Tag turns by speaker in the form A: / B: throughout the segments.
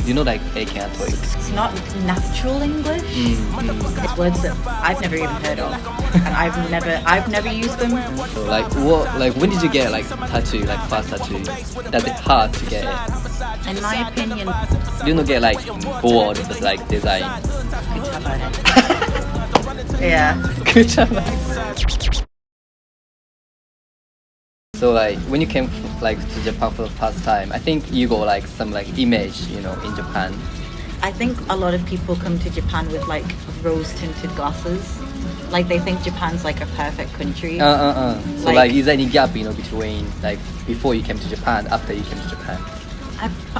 A: you know like eiken and toik?
B: It's not natural English. It's words that I've never even heard of, and I've never used them.
A: So like when did you get like tattoo, like first tattoo? That's it hard to get it.
B: In my opinion,
A: Do you not get like bored with like design?
B: yeah.
A: Good job. So like when you came like to Japan for the first time, I think you got like some like image, you know, in Japan.
B: I think a lot of people come to Japan with like rose-tinted glasses. Like they think Japan's like a perfect country.
A: So like is there any gap, you know, between like before you came to Japan, after you came to Japan?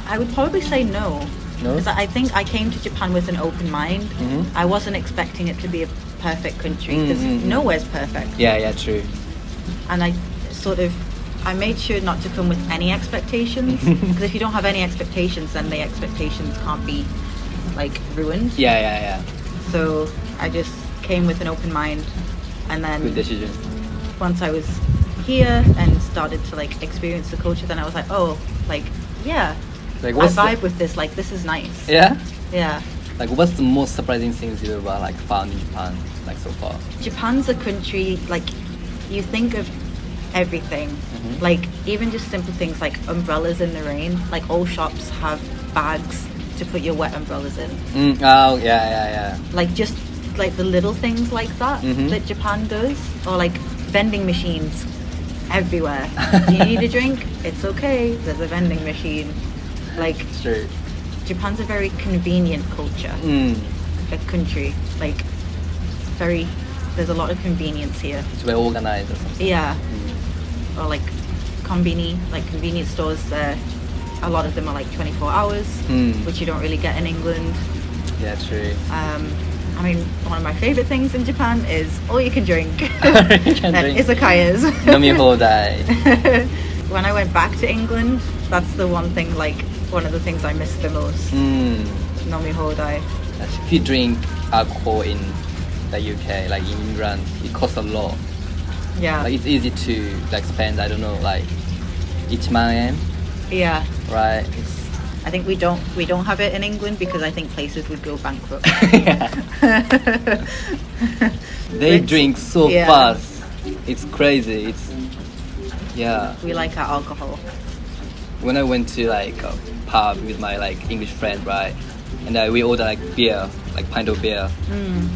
B: I would probably say no.
A: No?
B: Because I think I came to Japan with an open mind. I wasn't expecting it to be a perfect country because nowhere's perfect.
A: Yeah, true.
B: And I made sure not to come with any expectations because if you don't have any expectations, then the expectations can't be like ruined.
A: Yeah.
B: So I just came with an open mind, and then
A: Good decision.
B: once I was here and started to like experience the culture, then I was like, oh, like yeah,
A: Like
B: I
A: what's
B: vibe with this. Like this is nice.
A: Yeah?
B: Yeah.
A: Like what's the most surprising things you ever like found in Japan like so far?
B: Japan's a country like you think of everything. Like even just simple things like umbrellas in the rain. Like all shops have bags to put your wet umbrellas in.
A: Oh yeah.
B: Like just like the little things like that that Japan does, or like vending machines everywhere. You need a drink? It's okay. There's a vending machine. Like
A: True.
B: Japan's a very convenient culture, a country. Like there's a lot of convenience here.
A: It's well organized or something.
B: Yeah. Or like convenience stores there. A lot of them are like 24 hours, which you don't really get in England.
A: Yeah, true.
B: I mean, one of my favorite things in Japan is all you can drink.
A: Drink.
B: Izakayas.
A: Nomi hodai.
B: When I went back to England, that's the one thing, like one of the things I missed the most. Nomi hodai.
A: If you drink alcohol in the UK, like in England, it costs a lot.
B: Yeah.
A: Like it's easy to like spend, I don't know, like 1,000,000 yen,
B: Yeah.
A: right?
B: I think we don't have it in England because I think places would go bankrupt.
A: They drink so fast. It's crazy.
B: We like our alcohol.
A: When I went to like a pub with my like English friend, right, and we order like beer, like pint of beer,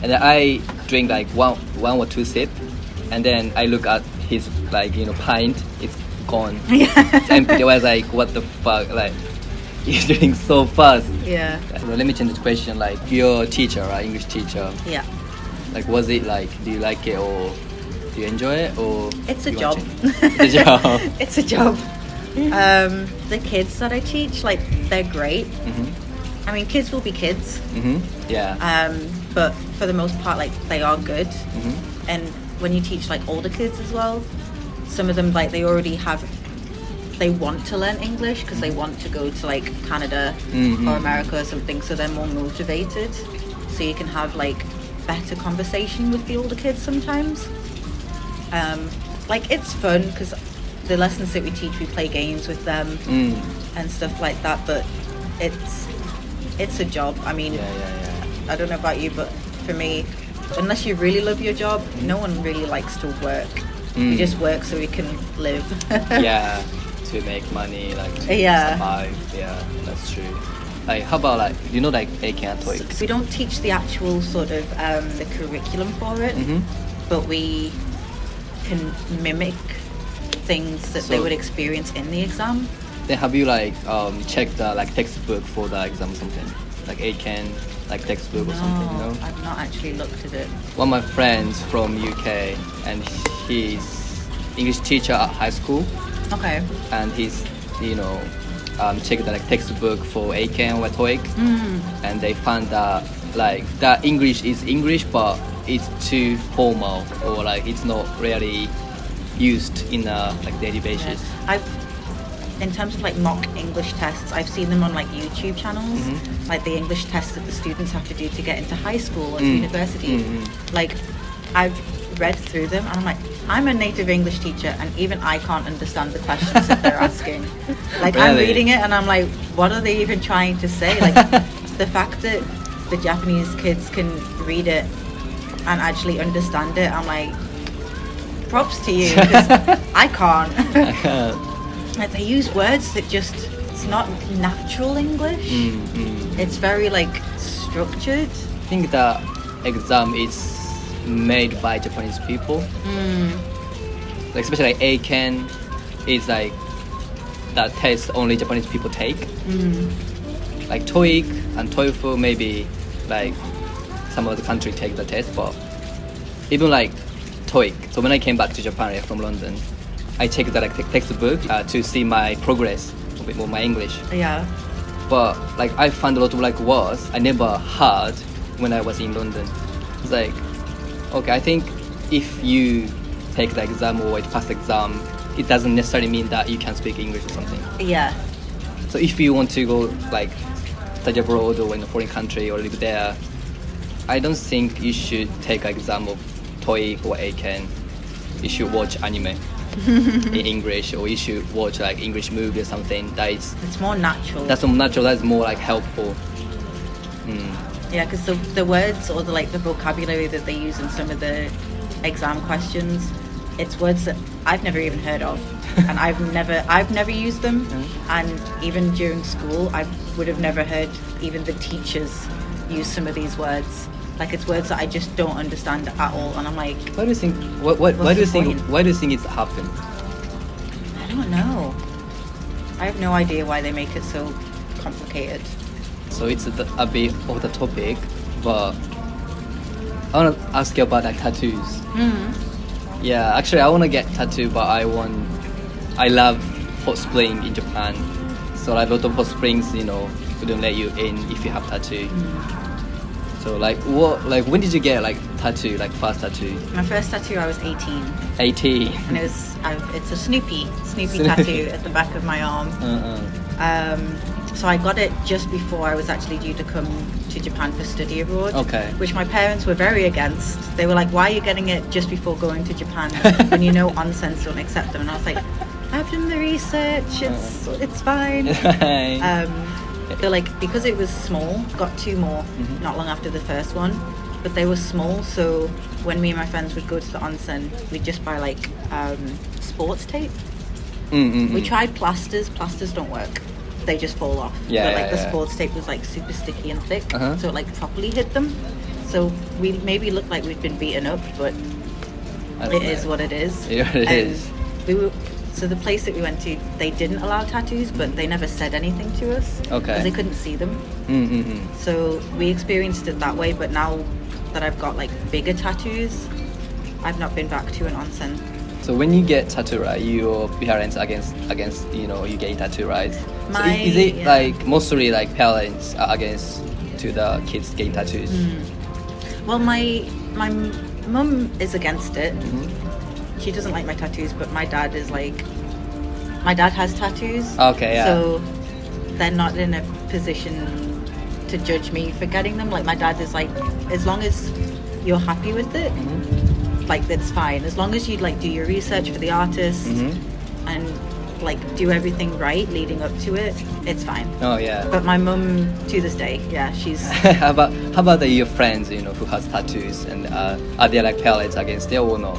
A: and then I drink like one or two sip, and then I look at his like pint, it's gone, it's empty. I was like, what the fuck, like he's drinking so fast.
B: Yeah.
A: So let me change the question. Like your teacher, right, English teacher.
B: Yeah.
A: Like was it like, do you like it or do you enjoy it or?
B: It's a
A: you
B: job.
A: want to change? It's a job.
B: It's a job. The kids that I teach, like they're great. I mean, kids will be kids.
A: Yeah.
B: But for the most part, like they are good. And when you teach like older kids as well, some of them like they want to learn English because they want to go to like Canada or America or something, so they're more motivated. So you can have like better conversation with the older kids sometimes. Like it's fun because the lessons that we teach, we play games with them and stuff like that. But it's a job. I mean, I don't know about you, but for me, unless you really love your job, no one really likes to work. You just work so we can live.
A: Yeah, to make money, like to survive. Yeah, that's true. Like how about like like eiken and toik?
B: We don't teach the actual sort of the curriculum for it, but we can mimic things that they would experience in the exam.
A: Then have you like checked the like textbook for the exam or something? Like eiken, like textbook or something, you know?
B: I've not actually looked at it.
A: One of my friends from UK and he's English teacher at high school.
B: Okay.
A: And he's checked the like textbook for eiken or toik, and they found that like that English is English but it's too formal or like it's not really used in a like daily basis.
B: In terms of like mock English tests, I've seen them on like YouTube channels, like the English tests that the students have to do to get into high school or to university. Like I've read through them and I'm like, I'm a native English teacher and even I can't understand the questions that they're asking. Like, I'm
A: Really?
B: reading it and I'm like, what are they even trying to say? Like, the fact that the Japanese kids can read it and actually understand it, I'm like, props to you, because I can't. Like, they use words that just, it's not natural English. It's very like structured.
A: I think the exam is made by Japanese people. Like, especially like ACAN is like that test only Japanese people take. Like TOEIC and TOEFL, maybe like some other country take the test, but even like TOEIC. So when I came back to Japan from London, I checked the like, textbook to see my progress with my English.
B: Yeah.
A: But like I found a lot of like words I never heard when I was in London. It's like, okay, I think if you take the exam or pass the exam, it doesn't necessarily mean that you can speak English or something.
B: Yeah.
A: So if you want to go like study abroad or in a foreign country or live there, I don't think you should take an exam of TOEIC or ACAN. You should watch anime in English, or you should watch like English movie or something.
B: It's more natural.
A: That's more natural. That's more like helpful.
B: Yeah, because the words or the vocabulary that they use in some of the exam questions, it's words that I've never even heard of, and I've never used them. And even during school, I would have never heard even the teachers use some of these words. Like, it's words that I just don't understand at all, and I'm like,
A: Why do you think? Why do you think it's happened?
B: I don't know. I have no idea why they make it so complicated.
A: So it's a bit of the topic, but I want to ask you about like tattoos. Yeah, actually I want to get tattoo, but I love hot spring in Japan. So like a lot of hot springs, wouldn't let you in if you have tattoo. So when did you get like tattoo, like first tattoo?
B: My first tattoo, I was 18.
A: 18.
B: And it's a Snoopy tattoo at the back of my arm. So I got it just before I was actually due to come to Japan for study abroad.
A: Okay.
B: Which my parents were very against. They were like, why are you getting it just before going to Japan when you know onsens don't accept them? And I was like, I've done the research, it's fine. So like, because it was small, got two more not long after the first one, but they were small, so when me and my friends would go to the onsen, we'd just buy like sports tape. We tried plasters don't work. They just fall off. The sports tape was like super sticky and thick, so it like properly hit them. So we maybe looked like we'd been beaten up, but it is what it is.
A: Yeah, it is.
B: So the place that we went to, they didn't allow tattoos, but they never said anything to us.
A: Okay.
B: Because they couldn't see them. So we experienced it that way, but now that I've got like bigger tattoos, I've not been back to an onsen.
A: So when you get tattoo, right, your parents against you getting tattoo, right? So is it like mostly like parents are against to the kids getting tattoos?
B: Well, my mum is against it. She doesn't like my tattoos, but my dad has tattoos. Okay, yeah. So they're not in a position to judge me for getting them. Like, my dad is like, as long as you're happy with it, like, that's fine. As long as you like do your research for the artist and like do everything right leading up to it, it's fine.
A: Oh yeah.
B: But my mum, to this day, she's.
A: How about your friends, who has tattoos, and are they like parents against it or no?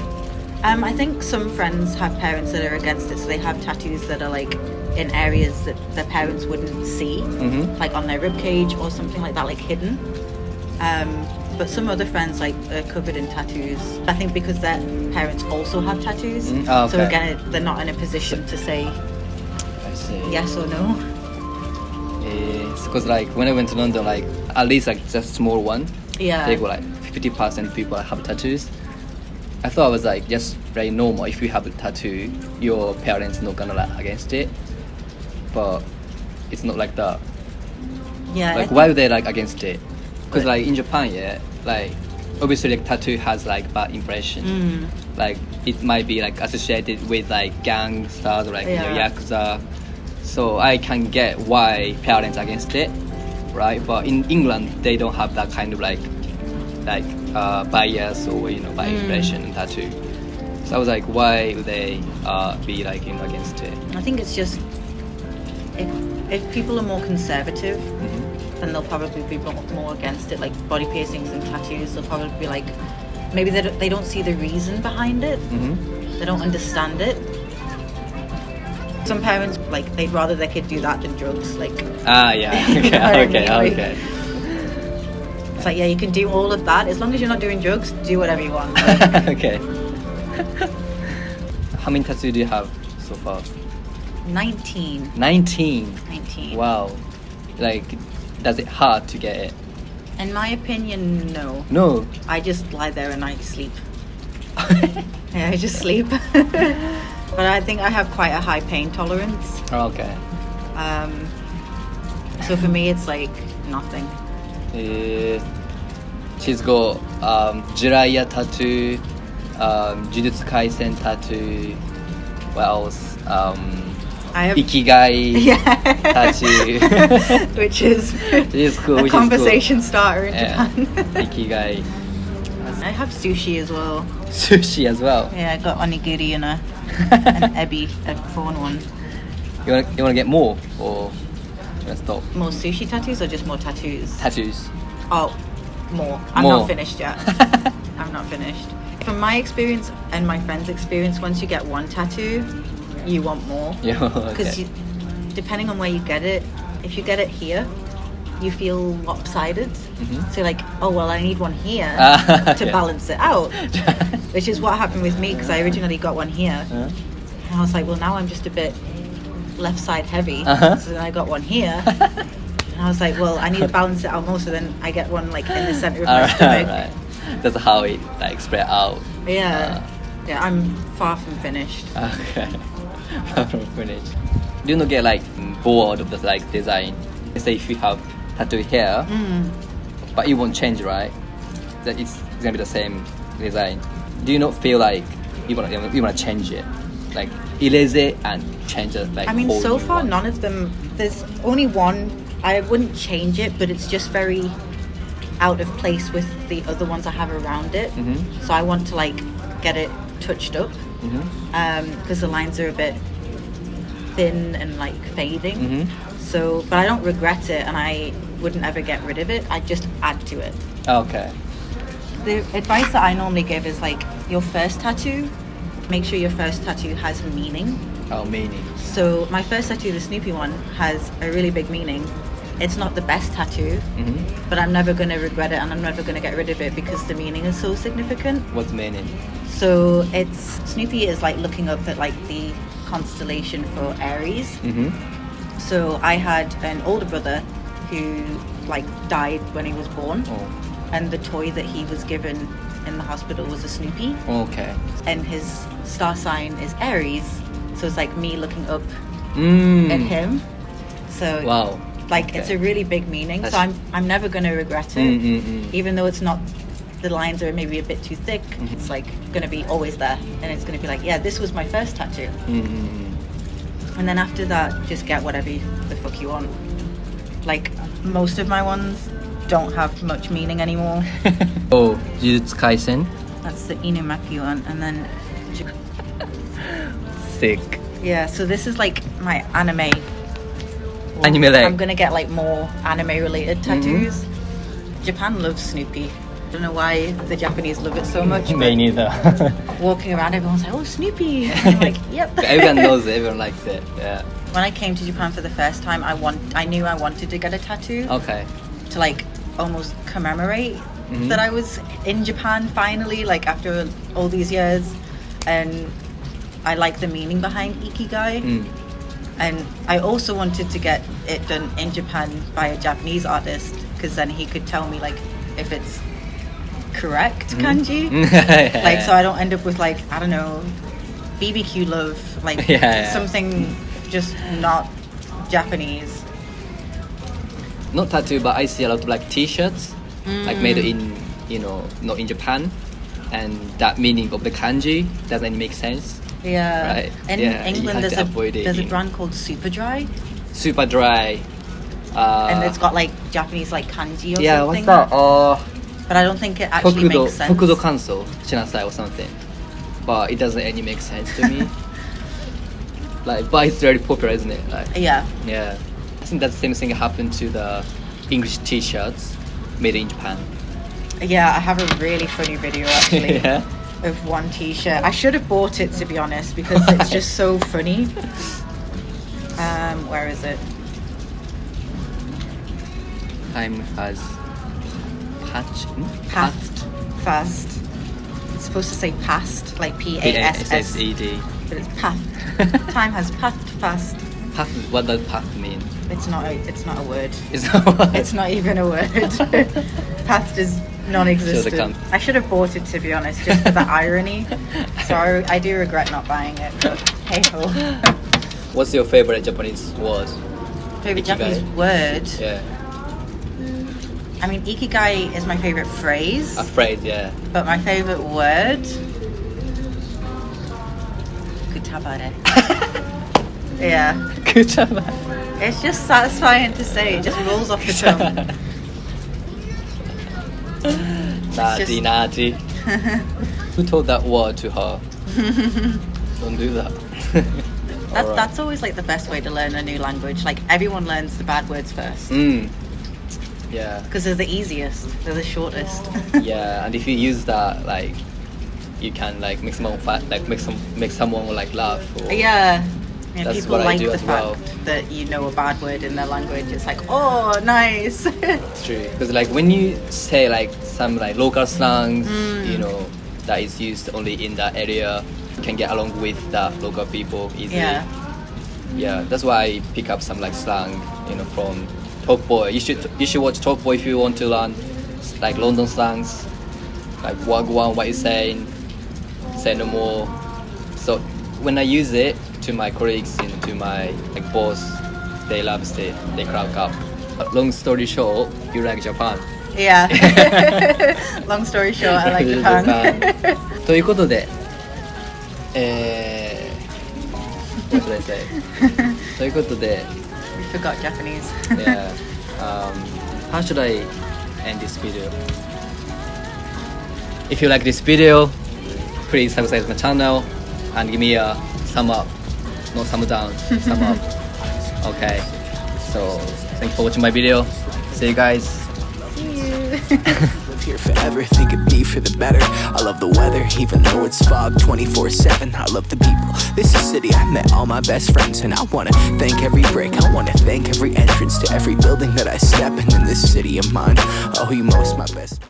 B: I think some friends have parents that are against it, so they have tattoos that are like in areas that their parents wouldn't see, like on their ribcage or something like that, like hidden. But some other friends like are covered in tattoos. I think because their parents also have tattoos, so again they're not in a position to say yes or no.
A: Because like when I went to London, like at least like just small one, they go like 50% people have tattoos. I thought it was like just very normal. If you have a tattoo, your parents not gonna like against it, but it's not like that.
B: Yeah.
A: Like why are they like against it? Because like in Japan, like obviously like tattoo has like bad impression. Like it might be like associated with like gangsters or like yakuza. So I can get why parents against it, right? But in England, they don't have that kind of like bias or by impression and tattoo. So I was like, why would they be like against it?
B: I think it's just if people are more conservative, then they'll probably be more against it. Like body piercings and tattoos, they'll probably be like, maybe they don't see the reason behind it. They don't understand it. Some parents they'd rather their kid do that than drugs.
A: Okay.
B: It's like, yeah, you can do all of that as long as you're not doing drugs. Do whatever you want.
A: Okay. How many tattoos do you have so far?
B: 19.
A: 19. Wow. Does it hard to get it?
B: In my opinion, no.
A: No.
B: I just lie there and I sleep. Yeah, I just sleep. But I think I have quite a high pain tolerance.
A: Okay.
B: So for me, it's like nothing.
A: She's got Jiraiya tattoo, Jujutsu Kaisen tattoo. What else?
B: I have
A: Ikigai tattoo.
B: which is
A: cool.
B: a conversation starter in
A: Yeah.
B: Japan.
A: Ikigai.
B: I have sushi as well.
A: Sushi as well.
B: Yeah, I got onigiri and an ebi, a prawn one.
A: You wanna get more or let's stop?
B: More sushi tattoos or just more tattoos?
A: Tattoos.
B: Oh, more. I'm
A: More.
B: not finished yet. I'm not finished. From my experience and my friend's experience, once you get one tattoo, you want more.
A: Yeah.
B: Because
A: Okay.
B: depending on where you get it, if you get it here, you feel lopsided. So you're like, oh well, I need one here to
A: Yeah.
B: balance it out. Which is what happened with me, because I originally got one here. And I was like, well, now I'm just a bit left side heavy. So then I got one here. And I was like, well, I need to balance it out more, so then I get one in the center of my stomach.
A: Right. That's how it spread out.
B: Yeah. Yeah, I'm far from finished.
A: Okay. Far from finished. Do you not get bored of the design? Let's say if you have tattoo here, but it won't change, right? That it's gonna be the same design. Do you not feel like you wanna change it? Erase it and change it
B: I mean,
A: whole
B: so
A: new
B: far
A: one?
B: none of them. There's only one. I wouldn't change it, but it's just very out of place with the other ones I have around it. So I want to get it touched up because the lines are a bit thin and fading. So, but I don't regret it, and I wouldn't ever get rid of it. I'd just add to it.
A: Okay.
B: The advice that I normally give is your first tattoo, make sure your first tattoo has meaning.
A: Oh, meaning.
B: So my first tattoo, the Snoopy one, has a really big meaning. It's not the best tattoo, but I'm never going to regret it, and I'm never going to get rid of it because the meaning is so significant.
A: What's meaning?
B: So Snoopy is looking up at the constellation for Aries. So I had an older brother who died when he was born, and the toy that he was given in the hospital was a Snoopy.
A: Okay.
B: And his star sign is Aries, so it's me looking up at him. So
A: Wow.
B: it's a really big meaning. So I'm never going to regret it, even though it's not. The lines are maybe a bit too thick. It's going to be always there, and it's going to be yeah, this was my first tattoo. And then after that, just get whatever the fuck you want. Most of my ones don't have much meaning anymore.
A: Oh, Jujutsu Kaisen.
B: That's the Inumaki one, and then
A: Sick.
B: yeah. So this is my anime.
A: Anime leg.
B: I'm gonna get more anime related tattoos. Japan loves Snoopy. I don't know why the Japanese love it so much.
A: Me
B: but
A: neither.
B: walking around, everyone's like, "Oh, Snoopy!" And I'm yep.
A: Everyone knows it. Everyone likes it. Yeah.
B: When I came to Japan for the first time, I knew I wanted to get a tattoo
A: Okay.
B: to almost commemorate that I was in Japan finally, after all these years, and I like the meaning behind Ikigai. And I also wanted to get it done in Japan by a Japanese artist, because then he could tell me if it's correct kanji. So I don't end up with I don't know, BBQ love, something just not Japanese.
A: Not tattoo, but I see a lot of t-shirts made in not in Japan, and that meaning of the kanji doesn't make sense.
B: Yeah.
A: Right.
B: In
A: Yeah, you
B: England,
A: have to avoid it.
B: there's a brand called Superdry,
A: Super dry.
B: and it's got Japanese kanji or
A: yeah,
B: something.
A: what's that?
B: But I don't think it actually makes sense.
A: 速度乾燥しなさい or something. But it doesn't any make sense to me. Like, but it's very popular, isn't it? Like,
B: Yeah.
A: yeah. I think that same thing happened to the English t-shirts made in Japan.
B: Yeah, I have a really funny video actually
A: Yeah.
B: of one t-shirt. I should have bought it, to be honest, because it's just so funny. Where is it?
A: Time has
B: Fast. It's supposed to say past, like P-A-S-S-E-D. But it's path. Time has passed fast.
A: Path, what does path mean?
B: It's not a word.
A: It's not
B: It's not even a word. Path is non-existent.
A: Should've
B: I should have bought it, to be honest, just for the irony. So I do regret not buying it, but hey ho.
A: What's your favorite Japanese word?
B: Favorite
A: Ikigai.
B: Japanese word?
A: Yeah.
B: I mean, ikigai is my favorite phrase.
A: A phrase, yeah.
B: But my favorite word? Kutabare. Yeah.
A: Kutabare.
B: It's just satisfying to say. It just rolls off the tongue.
A: Naughty, naughty. Who told that word to her? Don't do that. Alright.
B: That's always like the best way to learn a new language. Like everyone learns the bad words first.
A: Yeah.
B: Because they're the easiest. They're the shortest.
A: Yeah, and if you use that, like, you can like make someone make someone like laugh. Or,
B: Yeah,
A: That's
B: people
A: what I
B: like
A: do
B: the
A: as
B: fact
A: well.
B: that you know a bad word in their language. It's like, oh, nice.
A: It's true. Because like when you say like some like local slangs, you know, that is used only in that area, you can get along with the local people easily. Yeah, that's why I pick up some like slang, you know, from Talk Boy. You should watch Talk Boy if you want to learn like London slangs, like wagwan, what you saying, say no more. So when I use it to my colleagues and to my like boss, they love it. They crack up. But long story short, you like Japan.
B: Yeah. Long story short, I like Japan.
A: ということで、what should I say? ということで、
B: We forgot Japanese.
A: yeah. How should I end this video? If you like this video, please subscribe my channel and give me a thumb up, no thumb down, thumb up. Okay. So thank you for watching my video. See you guys.
C: Live here forever, think it'd be for the better. I love the weather, even though it's fog 24/7. I love the people, this is city I met all my best friends. And I wanna thank every brick, I wanna thank every entrance to every building that I step in this city of mine. Oh, you most my best